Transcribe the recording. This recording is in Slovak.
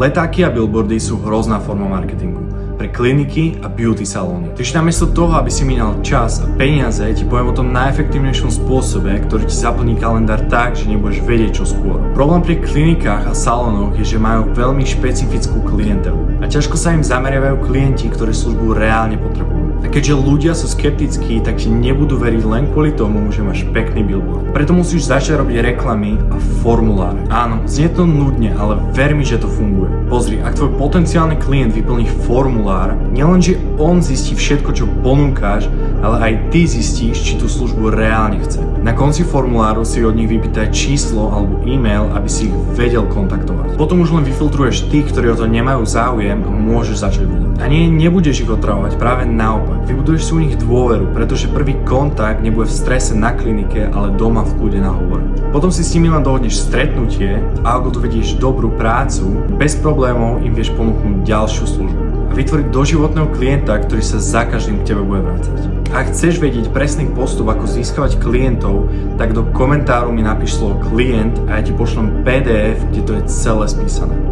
Letáky a billboardy sú hrozná forma marketingu pre kliniky a beauty salóny. Takže namiesto toho, aby si minal čas a peniaze, ti poviem o tom najefektívnejšom spôsobe, ktorý ti zaplní kalendár tak, že nebudeš vedieť čo skôr. Problém pri klinikách a salónoch je, že majú veľmi špecifickú klientelu a ťažko sa im zameriavajú klienti, ktorí službu reálne potrebujú. A keďže ľudia sú skeptickí, tak ti nebudú veriť len kvôli tomu, že máš pekný billboard. Preto musíš začať robiť reklamy a formuláre. Áno, znie to nudne, ale ver mi, že to funguje. Pozri, ak tvoj potenciálny klient vyplní formulár, nielenže on zistí všetko, čo ponúkaš, ale aj ty zistíš, či tú službu reálne chce. Na konci formuláru si od nich vypýtaj číslo alebo e-mail, aby si ich vedel kontaktovať. Potom už len vyfiltruješ tých, ktorí o to nemajú záujem a môžeš začať volať. A nebudeš ich otravovať, práve naopak. Vybuduješ si u nich dôveru, pretože prvý kontakt nebude v strese na klinike, ale doma v kľude na hovore. Potom si s nimi len dohodneš stretnutie a ak odvedieš dobrú prácu, bez problémov im vieš ponúknuť ďalšiu službu a vytvoriť doživotného klienta, ktorý sa za každým k tebe bude vrácať. Ak chceš vedieť presný postup, ako získavať klientov, tak do komentáru mi napíš slovo klient a ja ti pošlem PDF, kde to je celé spísané.